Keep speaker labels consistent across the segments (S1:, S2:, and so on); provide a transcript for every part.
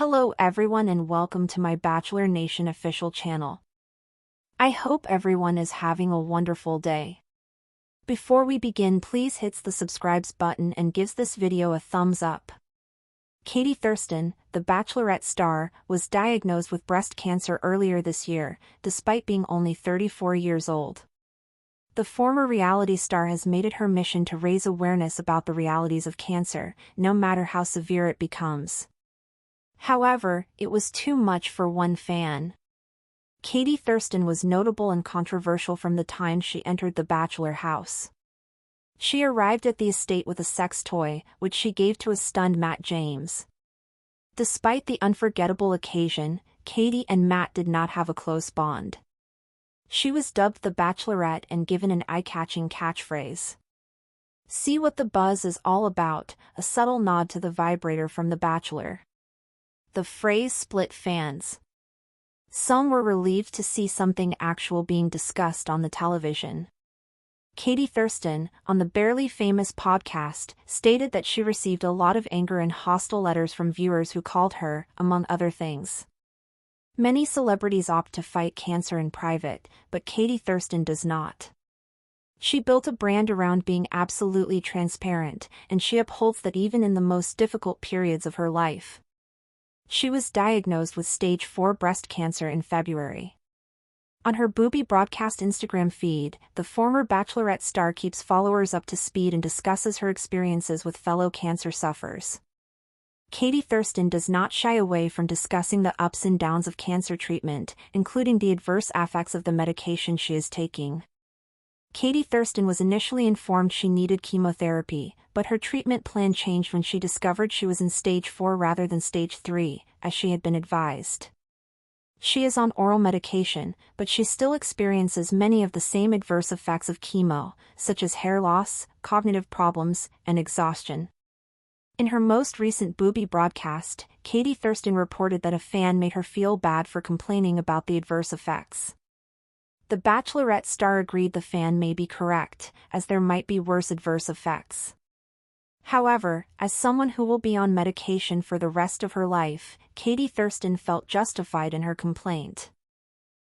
S1: Hello everyone and welcome to my Bachelor Nation official channel. I hope everyone is having a wonderful day. Before we begin, please hit the subscribe button and gives this video a thumbs up. Katie Thurston, the Bachelorette star, was diagnosed with breast cancer earlier this year, despite being only 34 years old. The former reality star has made it her mission to raise awareness about the realities of cancer, no matter how severe it becomes. However, it was too much for one fan. Katie Thurston was notable and controversial from the time she entered the Bachelor house. She arrived at the estate with a sex toy, which she gave to a stunned Matt James. Despite the unforgettable occasion, Katie and Matt did not have a close bond. She was dubbed the Bachelorette and given an eye-catching catchphrase. "See what the buzz is all about," a subtle nod to the vibrator from The Bachelor. The phrase split fans. Some were relieved to see something actual being discussed on the television. Katie Thurston, on the Barely Famous podcast, stated that she received a lot of anger and hostile letters from viewers who called her, among other things. Many celebrities opt to fight cancer in private, but Katie Thurston does not. She built a brand around being absolutely transparent, and she upholds that even in the most difficult periods of her life. She was diagnosed with stage 4 breast cancer in February. On her Booby Broadcast Instagram feed, the former Bachelorette star keeps followers up to speed and discusses her experiences with fellow cancer sufferers. Katie Thurston does not shy away from discussing the ups and downs of cancer treatment, including the adverse effects of the medication she is taking. Katie Thurston was initially informed she needed chemotherapy, but her treatment plan changed when she discovered she was in stage 4 rather than stage 3, as she had been advised. She is on oral medication, but she still experiences many of the same adverse effects of chemo, such as hair loss, cognitive problems, and exhaustion. In her most recent Booby broadcast, Katie Thurston reported that a fan made her feel bad for complaining about the adverse effects. The Bachelorette star agreed the fan may be correct, as there might be worse adverse effects. However, as someone who will be on medication for the rest of her life, Katie Thurston felt justified in her complaint.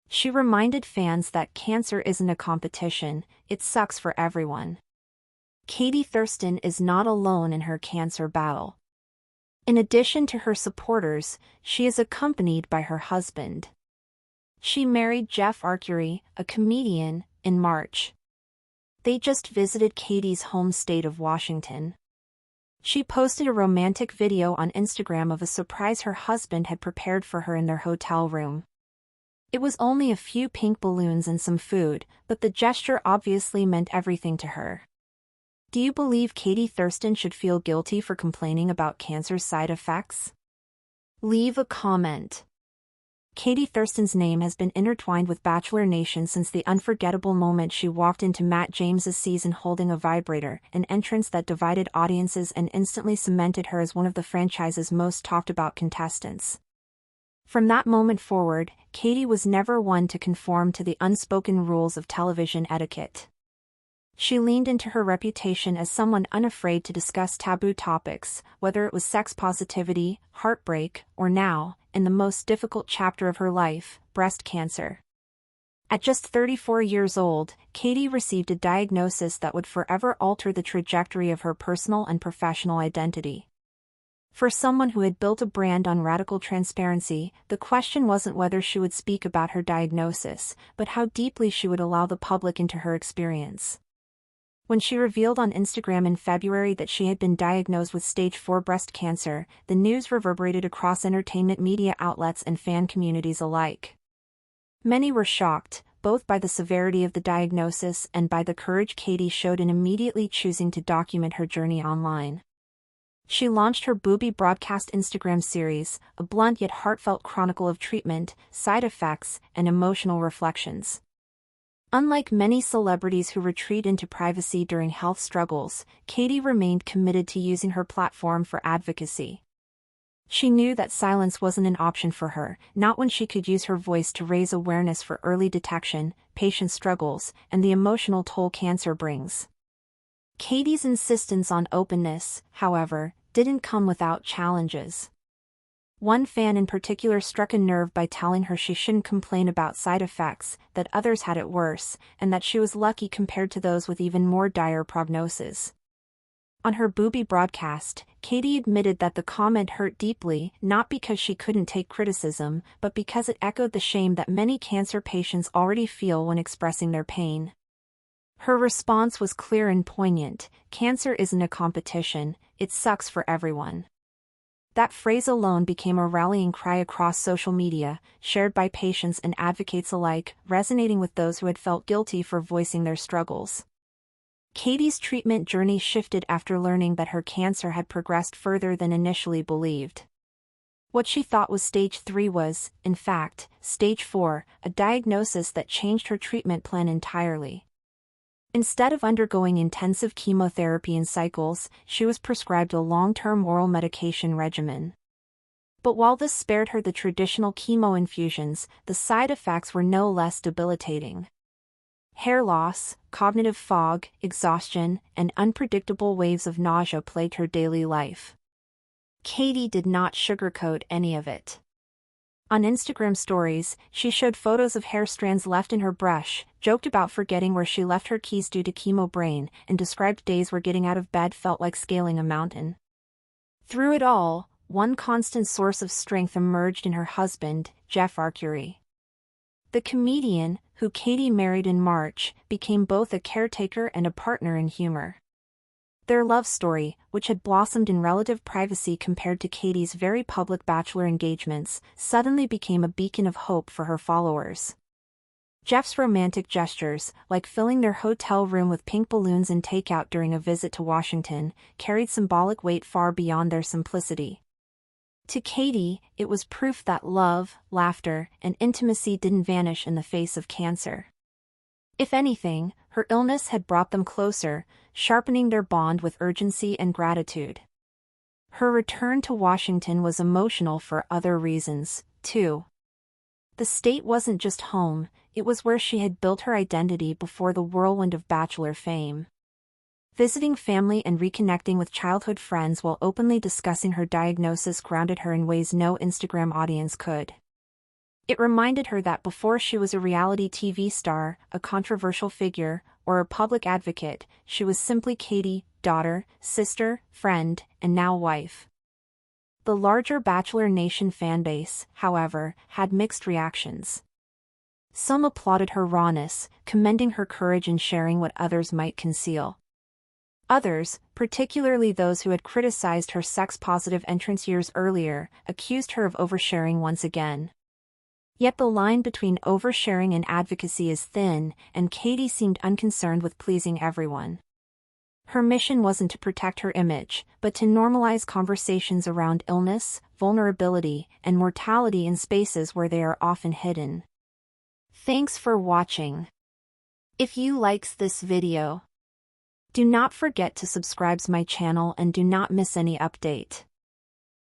S1: She reminded fans that cancer isn't a competition, it sucks for everyone. Katie Thurston is not alone in her cancer battle. In addition to her supporters, she is accompanied by her husband. She married Jeff Arcuri, a comedian, in March. They just visited Katie's home state of Washington. She posted a romantic video on Instagram of a surprise her husband had prepared for her in their hotel room. It was only a few pink balloons and some food, but the gesture obviously meant everything to her. Do you believe Katie Thurston should feel guilty for complaining about cancer's side effects? Leave a comment. Katie Thurston's name has been intertwined with Bachelor Nation since the unforgettable moment she walked into Matt James's season holding a vibrator, an entrance that divided audiences and instantly cemented her as one of the franchise's most talked about contestants. From that moment forward, Katie was never one to conform to the unspoken rules of television etiquette. She leaned into her reputation as someone unafraid to discuss taboo topics, whether it was sex positivity, heartbreak, or now, in the most difficult chapter of her life, breast cancer. At just 34 years old, Katie received a diagnosis that would forever alter the trajectory of her personal and professional identity. For someone who had built a brand on radical transparency, the question wasn't whether she would speak about her diagnosis, but how deeply she would allow the public into her experience. When she revealed on Instagram in February that she had been diagnosed with stage 4 breast cancer, the news reverberated across entertainment media outlets and fan communities alike. Many were shocked, both by the severity of the diagnosis and by the courage Katie showed in immediately choosing to document her journey online. She launched her Booby Broadcast Instagram series, a blunt yet heartfelt chronicle of treatment, side effects, and emotional reflections. Unlike many celebrities who retreat into privacy during health struggles, Katie remained committed to using her platform for advocacy. She knew that silence wasn't an option for her, not when she could use her voice to raise awareness for early detection, patient struggles, and the emotional toll cancer brings. Katie's insistence on openness, however, didn't come without challenges. One fan in particular struck a nerve by telling her she shouldn't complain about side effects, that others had it worse, and that she was lucky compared to those with even more dire prognoses. On her booby broadcast, Katie admitted that the comment hurt deeply, not because she couldn't take criticism, but because it echoed the shame that many cancer patients already feel when expressing their pain. Her response was clear and poignant: "Cancer isn't a competition, it sucks for everyone." That phrase alone became a rallying cry across social media, shared by patients and advocates alike, resonating with those who had felt guilty for voicing their struggles. Katie's treatment journey shifted after learning that her cancer had progressed further than initially believed. What she thought was stage 3 was, in fact, stage 4, a diagnosis that changed her treatment plan entirely. Instead of undergoing intensive chemotherapy in cycles, she was prescribed a long-term oral medication regimen. But while this spared her the traditional chemo infusions, the side effects were no less debilitating. Hair loss, cognitive fog, exhaustion, and unpredictable waves of nausea plagued her daily life. Katie did not sugarcoat any of it. On Instagram stories, she showed photos of hair strands left in her brush, joked about forgetting where she left her keys due to chemo brain, and described days where getting out of bed felt like scaling a mountain. Through it all, one constant source of strength emerged in her husband, Jeff Arcuri. The comedian, who Katie married in March, became both a caretaker and a partner in humor. Their love story, which had blossomed in relative privacy compared to Katie's very public Bachelor engagements, suddenly became a beacon of hope for her followers. Jeff's romantic gestures, like filling their hotel room with pink balloons and takeout during a visit to Washington, carried symbolic weight far beyond their simplicity. To Katie, it was proof that love, laughter, and intimacy didn't vanish in the face of cancer. If anything, her illness had brought them closer, sharpening their bond with urgency and gratitude. Her return to Washington was emotional for other reasons, too. The state wasn't just home, it was where she had built her identity before the whirlwind of Bachelor fame. Visiting family and reconnecting with childhood friends while openly discussing her diagnosis grounded her in ways no Instagram audience could. It reminded her that before she was a reality TV star, a controversial figure, or a public advocate, she was simply Katie, daughter, sister, friend, and now wife. The larger Bachelor Nation fanbase, however, had mixed reactions. Some applauded her rawness, commending her courage in sharing what others might conceal. Others, particularly those who had criticized her sex-positive entrance years earlier, accused her of oversharing once again. Yet the line between oversharing and advocacy is thin, and Katie seemed unconcerned with pleasing everyone. Her mission wasn't to protect her image, but to normalize conversations around illness, vulnerability, and mortality in spaces where they are often hidden. Thanks for watching. If you likes this video, do not forget to subscribe to my channel and do not miss any update.